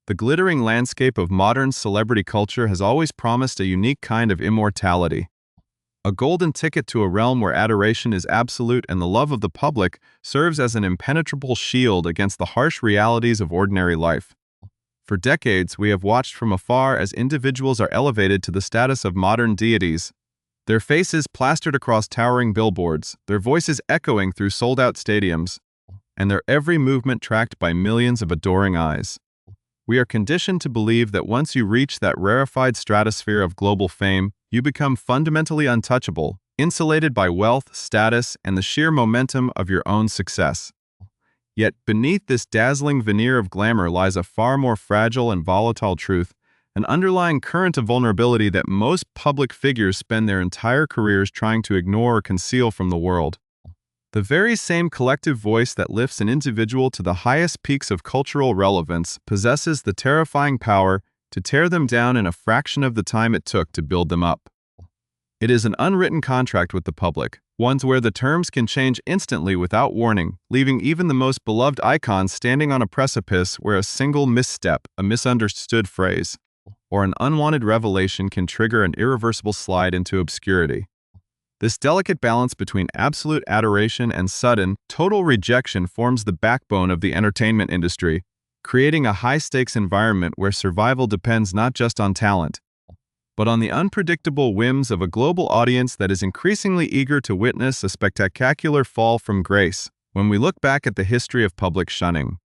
The glittering landscape of modern celebrity culture has always promised a unique kind of immortality. A golden ticket to a realm where adoration is absolute and the love of the public serves as an impenetrable shield against the harsh realities of ordinary life. For decades, we have watched from afar as individuals are elevated to the status of modern deities, their faces plastered across towering billboards, their voices echoing through sold-out stadiums, and their every movement tracked by millions of adoring eyes. We are conditioned to believe that once you reach that rarefied stratosphere of global fame, you become fundamentally untouchable, insulated by wealth, status, and the sheer momentum of your own success. Yet beneath this dazzling veneer of glamour lies a far more fragile and volatile truth, an underlying current of vulnerability that most public figures spend their entire careers trying to ignore or conceal from the world. The very same collective voice that lifts an individual to the highest peaks of cultural relevance possesses the terrifying power to tear them down in a fraction of the time it took to build them up. It is an unwritten contract with the public, one where the terms can change instantly without warning, leaving even the most beloved icons standing on a precipice where a single misstep, a misunderstood phrase, or an unwanted revelation can trigger an irreversible slide into obscurity. This delicate balance between absolute adoration and sudden, total rejection forms the backbone of the entertainment industry, creating a high-stakes environment where survival depends not just on talent, but on the unpredictable whims of a global audience that is increasingly eager to witness a spectacular fall from grace. When we look back at the history of public shunning,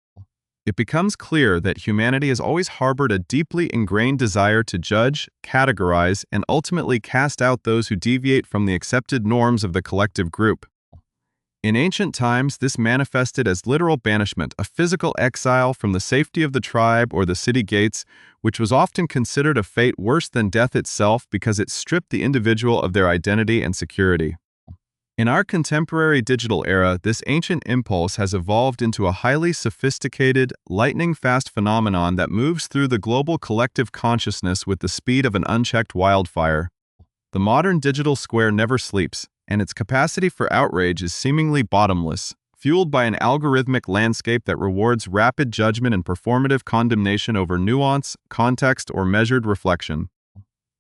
it becomes clear that humanity has always harbored a deeply ingrained desire to judge, categorize, and ultimately cast out those who deviate from the accepted norms of the collective group. In ancient times, this manifested as literal banishment, a physical exile from the safety of the tribe or the city gates, which was often considered a fate worse than death itself because it stripped the individual of their identity and security. In our contemporary digital era, this ancient impulse has evolved into a highly sophisticated, lightning-fast phenomenon that moves through the global collective consciousness with the speed of an unchecked wildfire. The modern digital square never sleeps, and its capacity for outrage is seemingly bottomless, fueled by an algorithmic landscape that rewards rapid judgment and performative condemnation over nuance, context, or measured reflection.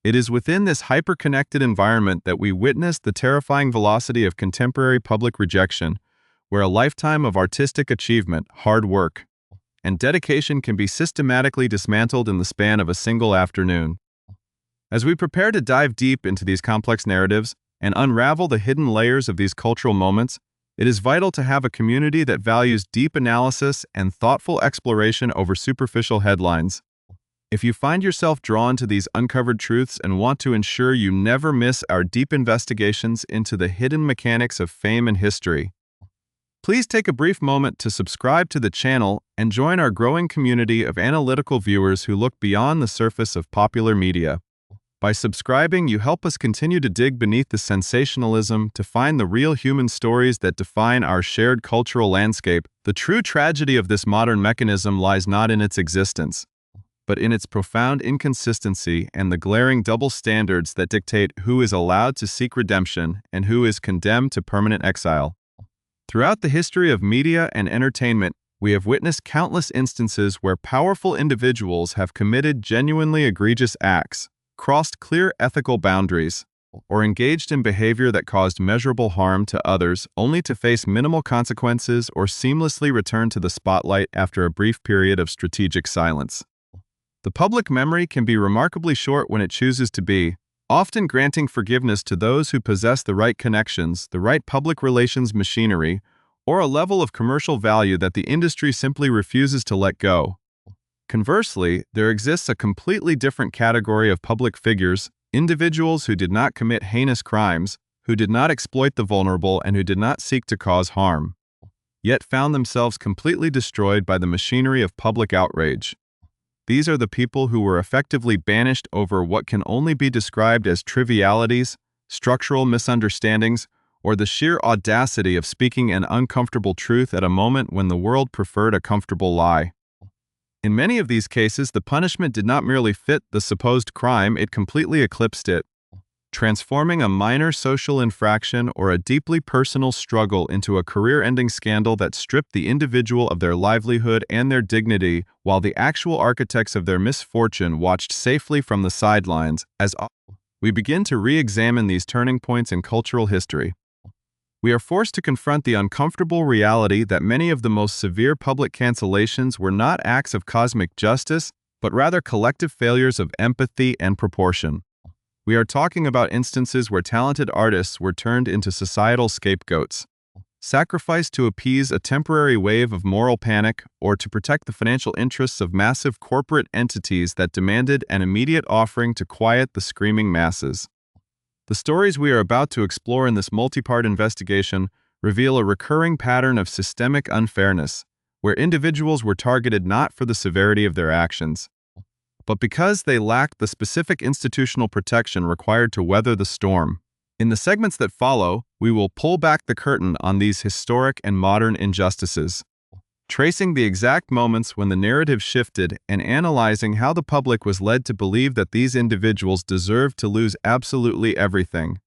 It is within this hyper-connected environment that we witness the terrifying velocity of contemporary public rejection, where a lifetime of artistic achievement, hard work, and dedication can be systematically dismantled in the span of a single afternoon. As we prepare to dive deep into these complex narratives and unravel the hidden layers of these cultural moments, it is vital to have a community that values deep analysis and thoughtful exploration over superficial headlines. If you find yourself drawn to these uncovered truths and want to ensure you never miss our deep investigations into the hidden mechanics of fame and history, please take a brief moment to subscribe to the channel and join our growing community of analytical viewers who look beyond the surface of popular media. By subscribing, you help us continue to dig beneath the sensationalism to find the real human stories that define our shared cultural landscape. The true tragedy of this modern mechanism lies not in its existence, but in its profound inconsistency and the glaring double standards that dictate who is allowed to seek redemption and who is condemned to permanent exile. Throughout the history of media and entertainment, we have witnessed countless instances where powerful individuals have committed genuinely egregious acts, crossed clear ethical boundaries, or engaged in behavior that caused measurable harm to others only to face minimal consequences or seamlessly return to the spotlight after a brief period of strategic silence. The public memory can be remarkably short when it chooses to be, often granting forgiveness to those who possess the right connections, the right public relations machinery, or a level of commercial value that the industry simply refuses to let go. Conversely, there exists a completely different category of public figures, individuals who did not commit heinous crimes, who did not exploit the vulnerable, and who did not seek to cause harm, yet found themselves completely destroyed by the machinery of public outrage. These are the people who were effectively banished over what can only be described as trivialities, structural misunderstandings, or the sheer audacity of speaking an uncomfortable truth at a moment when the world preferred a comfortable lie. In many of these cases, the punishment did not merely fit the supposed crime, it completely eclipsed it, transforming a minor social infraction or a deeply personal struggle into a career-ending scandal that stripped the individual of their livelihood and their dignity, while the actual architects of their misfortune watched safely from the sidelines. As we begin to re-examine these turning points in cultural history, we are forced to confront the uncomfortable reality that many of the most severe public cancellations were not acts of cosmic justice, but rather collective failures of empathy and proportion. We are talking about instances where talented artists were turned into societal scapegoats, sacrificed to appease a temporary wave of moral panic or to protect the financial interests of massive corporate entities that demanded an immediate offering to quiet the screaming masses. The stories we are about to explore in this multi-part investigation reveal a recurring pattern of systemic unfairness, where individuals were targeted not for the severity of their actions, but because they lacked the specific institutional protection required to weather the storm. In the segments that follow, we will pull back the curtain on these historic and modern injustices, tracing the exact moments when the narrative shifted and analyzing how the public was led to believe that these individuals deserved to lose absolutely everything.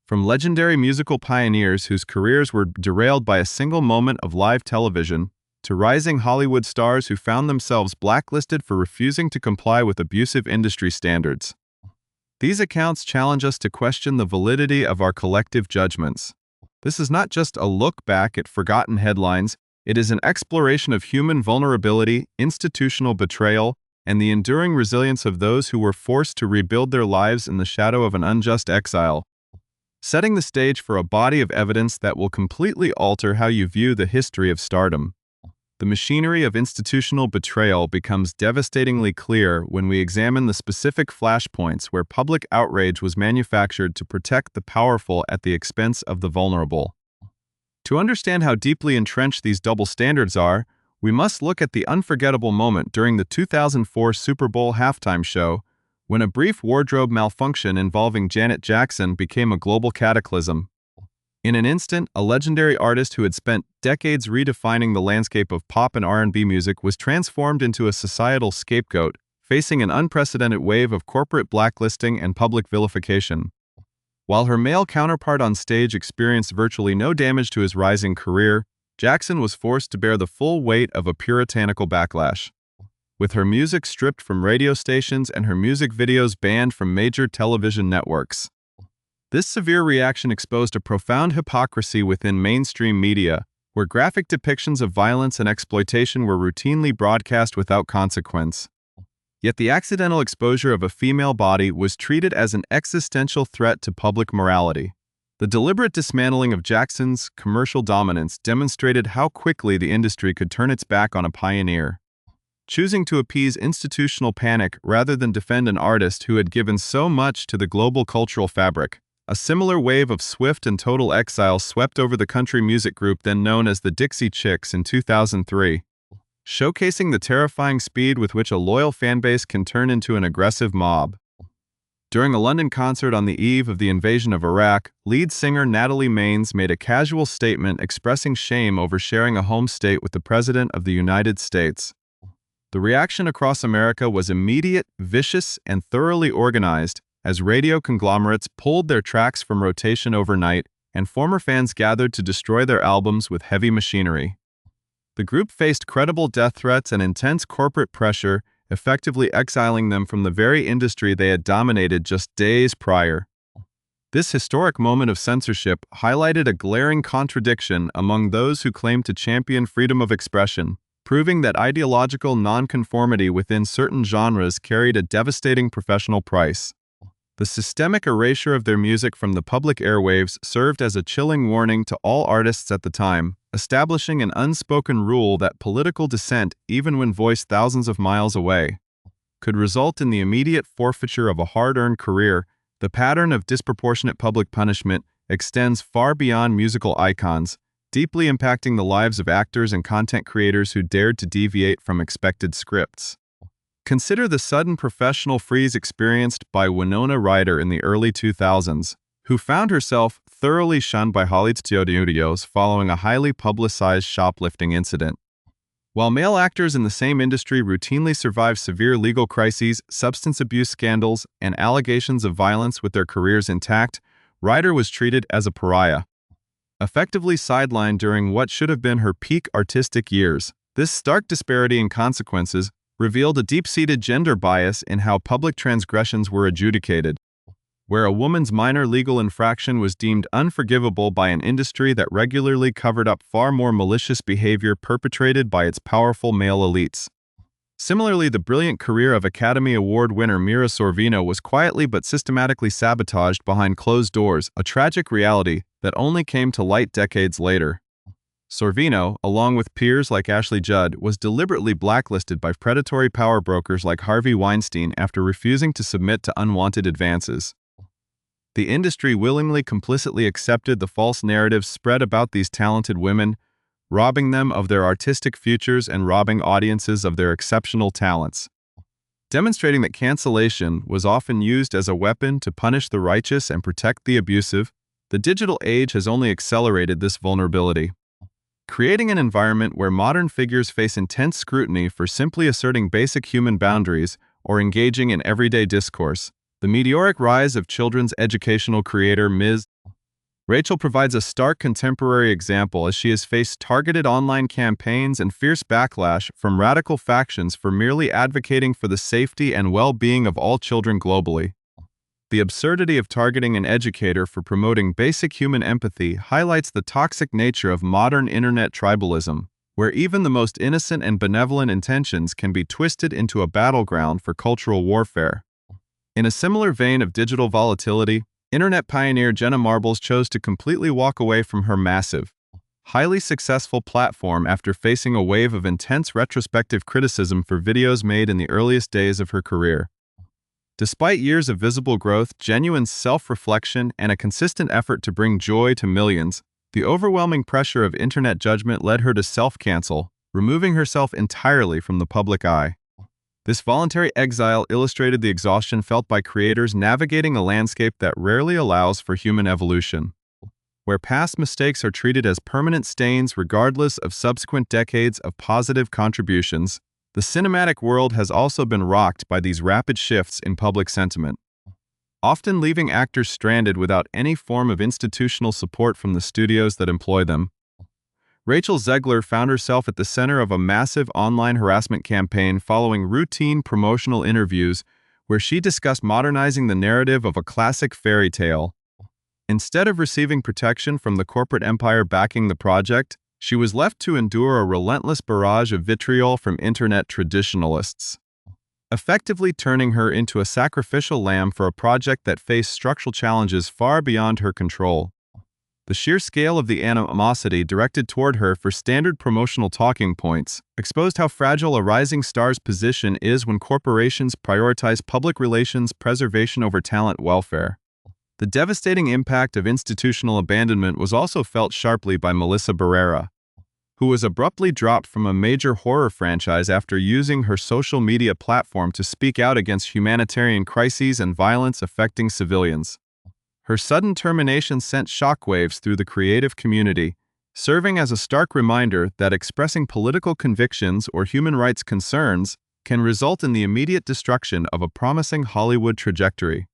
From legendary musical pioneers whose careers were derailed by a single moment of live television, to rising Hollywood stars who found themselves blacklisted for refusing to comply with abusive industry standards. These accounts challenge us to question the validity of our collective judgments. This is not just a look back at forgotten headlines, it is an exploration of human vulnerability, institutional betrayal, and the enduring resilience of those who were forced to rebuild their lives in the shadow of an unjust exile, setting the stage for a body of evidence that will completely alter how you view the history of stardom. The machinery of institutional betrayal becomes devastatingly clear when we examine the specific flashpoints where public outrage was manufactured to protect the powerful at the expense of the vulnerable. To understand how deeply entrenched these double standards are, we must look at the unforgettable moment during the 2004 Super Bowl halftime show, when a brief wardrobe malfunction involving Janet Jackson became a global cataclysm. In an instant, a legendary artist who had spent decades redefining the landscape of pop and R&B music was transformed into a societal scapegoat, facing an unprecedented wave of corporate blacklisting and public vilification. While her male counterpart on stage experienced virtually no damage to his rising career, Jackson was forced to bear the full weight of a puritanical backlash. With her music stripped from radio stations and her music videos banned from major television networks. This severe reaction exposed a profound hypocrisy within mainstream media, where graphic depictions of violence and exploitation were routinely broadcast without consequence. Yet the accidental exposure of a female body was treated as an existential threat to public morality. The deliberate dismantling of Jackson's commercial dominance demonstrated how quickly the industry could turn its back on a pioneer, choosing to appease institutional panic rather than defend an artist who had given so much to the global cultural fabric. A similar wave of swift and total exile swept over the country music group then known as the Dixie Chicks in 2003, showcasing the terrifying speed with which a loyal fanbase can turn into an aggressive mob. During a London concert on the eve of the invasion of Iraq, lead singer Natalie Maines made a casual statement expressing shame over sharing a home state with the President of the United States. The reaction across America was immediate, vicious, and thoroughly organized, as radio conglomerates pulled their tracks from rotation overnight and former fans gathered to destroy their albums with heavy machinery. The group faced credible death threats and intense corporate pressure, effectively exiling them from the very industry they had dominated just days prior. This historic moment of censorship highlighted a glaring contradiction among those who claimed to champion freedom of expression, proving that ideological nonconformity within certain genres carried a devastating professional price. The systemic erasure of their music from the public airwaves served as a chilling warning to all artists at the time, establishing an unspoken rule that political dissent, even when voiced thousands of miles away, could result in the immediate forfeiture of a hard-earned career. The pattern of disproportionate public punishment extends far beyond musical icons, deeply impacting the lives of actors and content creators who dared to deviate from expected scripts. Consider the sudden professional freeze experienced by Winona Ryder in the early 2000s, who found herself thoroughly shunned by Hollywood studios following a highly publicized shoplifting incident. While male actors in the same industry routinely survive severe legal crises, substance abuse scandals, and allegations of violence with their careers intact, Ryder was treated as a pariah, effectively sidelined during what should have been her peak artistic years. This stark disparity in consequences revealed a deep-seated gender bias in how public transgressions were adjudicated, where a woman's minor legal infraction was deemed unforgivable by an industry that regularly covered up far more malicious behavior perpetrated by its powerful male elites. Similarly, the brilliant career of Academy Award winner Mira Sorvino was quietly but systematically sabotaged behind closed doors, a tragic reality that only came to light decades later. Sorvino, along with peers like Ashley Judd, was deliberately blacklisted by predatory power brokers like Harvey Weinstein after refusing to submit to unwanted advances. The industry willingly complicitly accepted the false narratives spread about these talented women, robbing them of their artistic futures and robbing audiences of their exceptional talents. Demonstrating that cancellation was often used as a weapon to punish the righteous and protect the abusive, the digital age has only accelerated this vulnerability, creating an environment where modern figures face intense scrutiny for simply asserting basic human boundaries or engaging in everyday discourse. The meteoric rise of children's educational creator Ms. Rachel provides a stark contemporary example as she has faced targeted online campaigns and fierce backlash from radical factions for merely advocating for the safety and well-being of all children globally. The absurdity of targeting an educator for promoting basic human empathy highlights the toxic nature of modern internet tribalism, where even the most innocent and benevolent intentions can be twisted into a battleground for cultural warfare. In a similar vein of digital volatility, internet pioneer Jenna Marbles chose to completely walk away from her massive, highly successful platform after facing a wave of intense retrospective criticism for videos made in the earliest days of her career. Despite years of visible growth, genuine self-reflection, and a consistent effort to bring joy to millions, the overwhelming pressure of internet judgment led her to self-cancel, removing herself entirely from the public eye. This voluntary exile illustrated the exhaustion felt by creators navigating a landscape that rarely allows for human evolution, where past mistakes are treated as permanent stains regardless of subsequent decades of positive contributions. The cinematic world has also been rocked by these rapid shifts in public sentiment, often leaving actors stranded without any form of institutional support from the studios that employ them. Rachel Zegler found herself at the center of a massive online harassment campaign following routine promotional interviews where she discussed modernizing the narrative of a classic fairy tale. Instead of receiving protection from the corporate empire backing the project, she was left to endure a relentless barrage of vitriol from internet traditionalists, effectively turning her into a sacrificial lamb for a project that faced structural challenges far beyond her control. The sheer scale of the animosity directed toward her for standard promotional talking points exposed how fragile a rising star's position is when corporations prioritize public relations preservation over talent welfare. The devastating impact of institutional abandonment was also felt sharply by Melissa Barrera, who was abruptly dropped from a major horror franchise after using her social media platform to speak out against humanitarian crises and violence affecting civilians. Her sudden termination sent shockwaves through the creative community, serving as a stark reminder that expressing political convictions or human rights concerns can result in the immediate destruction of a promising Hollywood trajectory,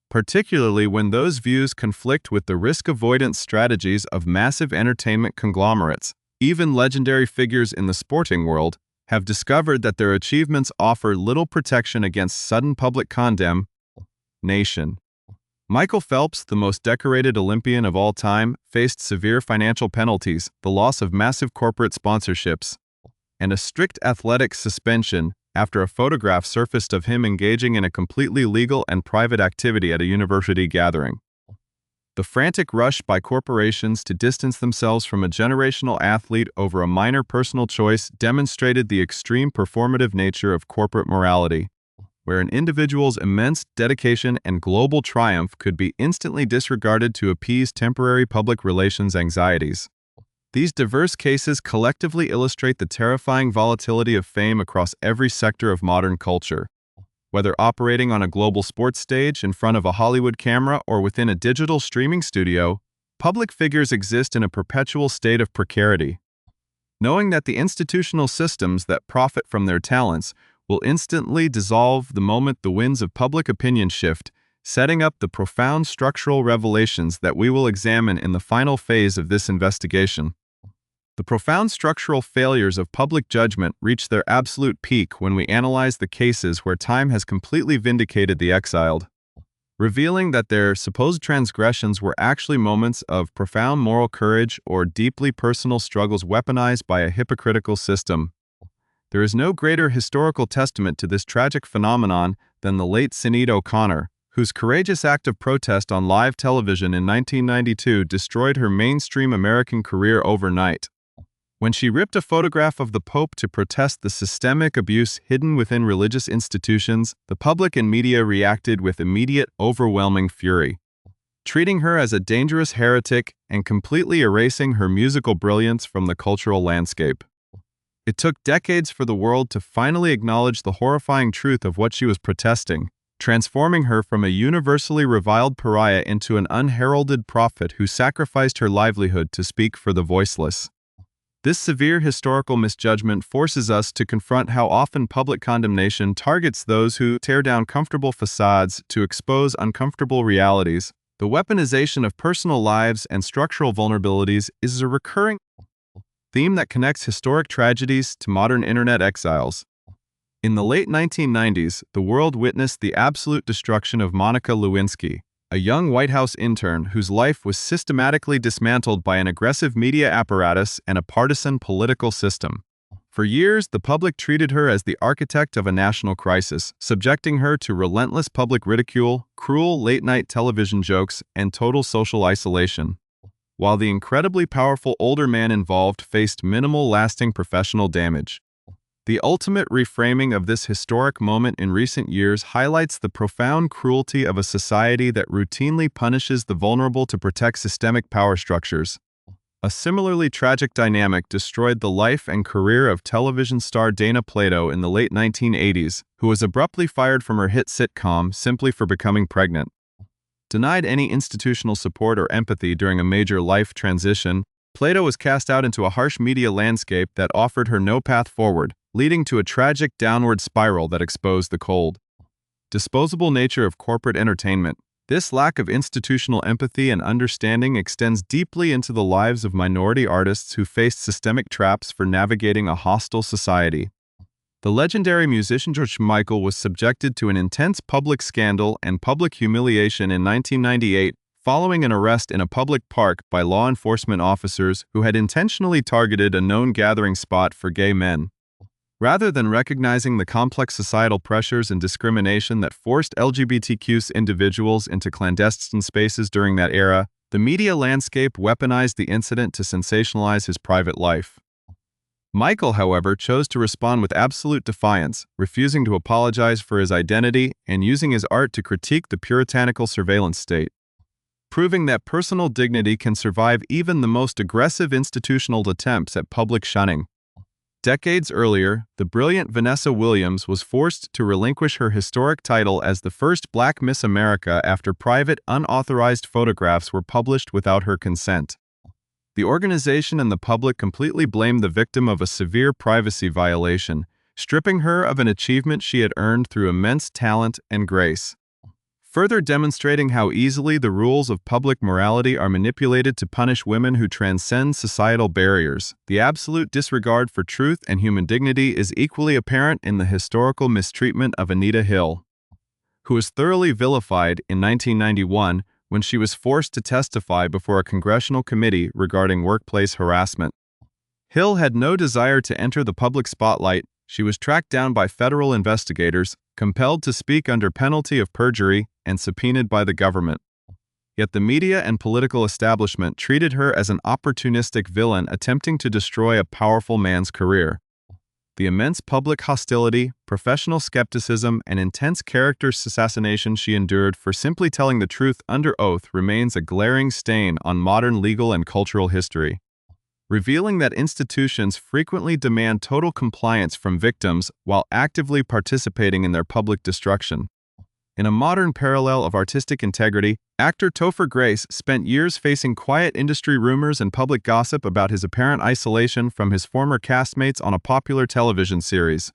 particularly when those views conflict with the risk avoidance strategies of massive entertainment conglomerates. Even legendary figures in the sporting world have discovered that their achievements offer little protection against sudden public condemnation. Michael Phelps, the most decorated Olympian of all time, faced severe financial penalties, the loss of massive corporate sponsorships, and a strict athletics suspension after a photograph surfaced of him engaging in a completely legal and private activity at a university gathering. The frantic rush by corporations to distance themselves from a generational athlete over a minor personal choice demonstrated the extreme performative nature of corporate morality, where an individual's immense dedication and global triumph could be instantly disregarded to appease temporary public relations anxieties. These diverse cases collectively illustrate the terrifying volatility of fame across every sector of modern culture. Whether operating on a global sports stage, in front of a Hollywood camera, or within a digital streaming studio, public figures exist in a perpetual state of precarity. knowing that the institutional systems that profit from their talents will instantly dissolve the moment the winds of public opinion shift, setting up the profound structural revelations that we will examine in the final phase of this investigation. The profound structural failures of public judgment reach their absolute peak when we analyze the cases where time has completely vindicated the exiled, revealing that their supposed transgressions were actually moments of profound moral courage or deeply personal struggles weaponized by a hypocritical system. There is no greater historical testament to this tragic phenomenon than the late Sinead O'Connor, whose courageous act of protest on live television in 1992 destroyed her mainstream American career overnight. When she ripped a photograph of the Pope to protest the systemic abuse hidden within religious institutions, the public and media reacted with immediate, overwhelming fury, treating her as a dangerous heretic and completely erasing her musical brilliance from the cultural landscape. It took decades for the world to finally acknowledge the horrifying truth of what she was protesting, transforming her from a universally reviled pariah into an unheralded prophet who sacrificed her livelihood to speak for the voiceless. This severe historical misjudgment forces us to confront how often public condemnation targets those who tear down comfortable facades to expose uncomfortable realities. The weaponization of personal lives and structural vulnerabilities is a recurring theme that connects historic tragedies to modern internet exiles. In the late 1990s, the world witnessed the absolute destruction of Monica Lewinsky, a young White House intern whose life was systematically dismantled by an aggressive media apparatus and a partisan political system. For years, the public treated her as the architect of a national crisis, subjecting her to relentless public ridicule, cruel late-night television jokes, and total social isolation. While the incredibly powerful older man involved faced minimal lasting professional damage. The ultimate reframing of this historic moment in recent years highlights the profound cruelty of a society that routinely punishes the vulnerable to protect systemic power structures. A similarly tragic dynamic destroyed the life and career of television star Dana Plato in the late 1980s, who was abruptly fired from her hit sitcom simply for becoming pregnant. Denied any institutional support or empathy during a major life transition, Plato was cast out into a harsh media landscape that offered her no path forward, leading to a tragic downward spiral that exposed the cold, disposable nature of corporate entertainment. This lack of institutional empathy and understanding extends deeply into the lives of minority artists who faced systemic traps for navigating a hostile society. The legendary musician George Michael was subjected to an intense public scandal and public humiliation in 1998 following an arrest in a public park by law enforcement officers who had intentionally targeted a known gathering spot for gay men. Rather than recognizing the complex societal pressures and discrimination that forced LGBTQ individuals into clandestine spaces during that era, the media landscape weaponized the incident to sensationalize his private life. Michael, however, chose to respond with absolute defiance, refusing to apologize for his identity and using his art to critique the puritanical surveillance state, proving that personal dignity can survive even the most aggressive institutional attempts at public shunning. Decades earlier, the brilliant Vanessa Williams was forced to relinquish her historic title as the first Black Miss America after private, unauthorized photographs were published without her consent. The organization and the public completely blamed the victim of a severe privacy violation, stripping her of an achievement she had earned through immense talent and grace, further demonstrating how easily the rules of public morality are manipulated to punish women who transcend societal barriers. The absolute disregard for truth and human dignity is equally apparent in the historical mistreatment of Anita Hill, who was thoroughly vilified in 1991 when she was forced to testify before a congressional committee regarding workplace harassment. Hill had no desire to enter the public spotlight. She was tracked down by federal investigators, compelled to speak under penalty of perjury, and subpoenaed by the government. Yet the media and political establishment treated her as an opportunistic villain attempting to destroy a powerful man's career. The immense public hostility, professional skepticism, and intense character assassination she endured for simply telling the truth under oath remains a glaring stain on modern legal and cultural history, revealing that institutions frequently demand total compliance from victims while actively participating in their public destruction. In a modern parallel of artistic integrity, actor Topher Grace spent years facing quiet industry rumors and public gossip about his apparent isolation from his former castmates on a popular television series.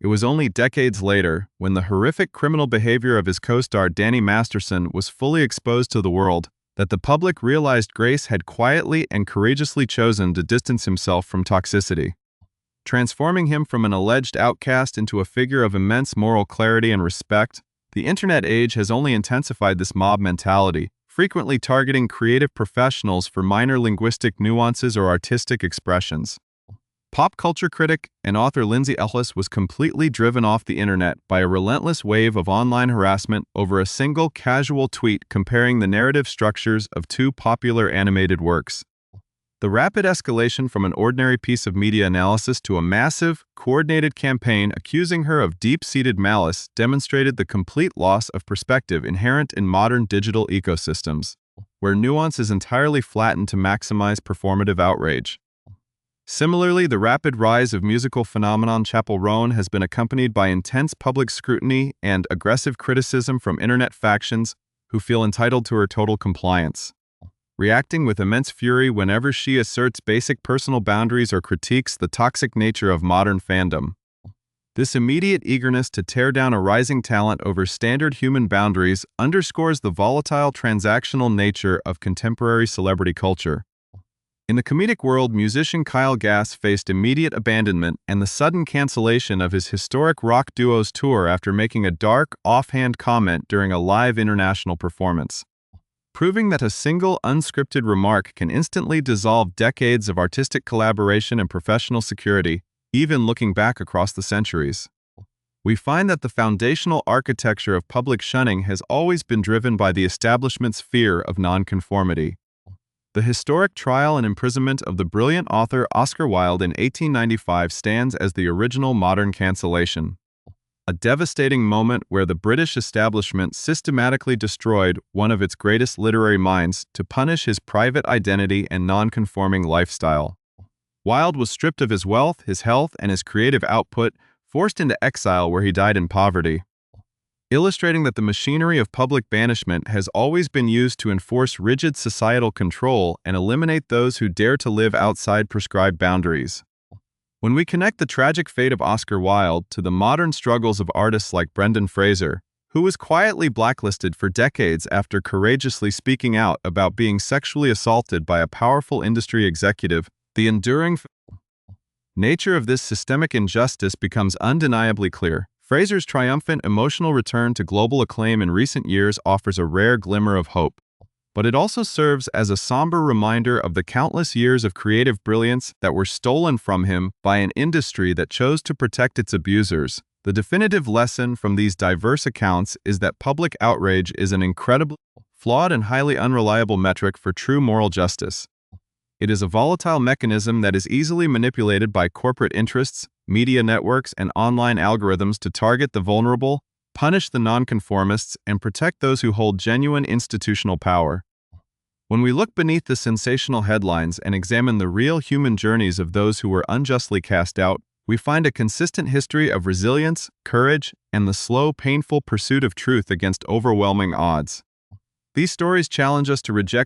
It was only decades later, when the horrific criminal behavior of his co-star Danny Masterson was fully exposed to the world, that the public realized Grace had quietly and courageously chosen to distance himself from toxicity, transforming him from an alleged outcast into a figure of immense moral clarity and respect. The internet age has only intensified this mob mentality, frequently targeting creative professionals for minor linguistic nuances or artistic expressions. Pop culture critic and author Lindsay Ellis was completely driven off the internet by a relentless wave of online harassment over a single casual tweet comparing the narrative structures of two popular animated works. The rapid escalation from an ordinary piece of media analysis to a massive, coordinated campaign accusing her of deep-seated malice demonstrated the complete loss of perspective inherent in modern digital ecosystems, where nuance is entirely flattened to maximize performative outrage. Similarly, the rapid rise of musical phenomenon Chappell Roan has been accompanied by intense public scrutiny and aggressive criticism from internet factions who feel entitled to her total compliance, reacting with immense fury whenever she asserts basic personal boundaries or critiques the toxic nature of modern fandom. This immediate eagerness to tear down a rising talent over standard human boundaries underscores the volatile transactional nature of contemporary celebrity culture. In the comedic world, musician Kyle Gass faced immediate abandonment and the sudden cancellation of his historic rock duo's tour after making a dark, offhand comment during a live international performance, proving that a single unscripted remark can instantly dissolve decades of artistic collaboration and professional security, even looking back across the centuries. We find that the foundational architecture of public shunning has always been driven by the establishment's fear of nonconformity. The historic trial and imprisonment of the brilliant author Oscar Wilde in 1895 stands as the original modern cancellation, a devastating moment where the British establishment systematically destroyed one of its greatest literary minds to punish his private identity and nonconforming lifestyle. Wilde was stripped of his wealth, his health, and his creative output, forced into exile where he died in poverty, illustrating that the machinery of public banishment has always been used to enforce rigid societal control and eliminate those who dare to live outside prescribed boundaries. When we connect the tragic fate of Oscar Wilde to the modern struggles of artists like Brendan Fraser, who was quietly blacklisted for decades after courageously speaking out about being sexually assaulted by a powerful industry executive, the enduring nature of this systemic injustice becomes undeniably clear. Fraser's triumphant emotional return to global acclaim in recent years offers a rare glimmer of hope, but it also serves as a somber reminder of the countless years of creative brilliance that were stolen from him by an industry that chose to protect its abusers. The definitive lesson from these diverse accounts is that public outrage is an incredibly flawed and highly unreliable metric for true moral justice. It is a volatile mechanism that is easily manipulated by corporate interests, media networks, and online algorithms to target the vulnerable, punish the nonconformists, and protect those who hold genuine institutional power. When we look beneath the sensational headlines and examine the real human journeys of those who were unjustly cast out, we find a consistent history of resilience, courage, and the slow, painful pursuit of truth against overwhelming odds. These stories challenge us to reject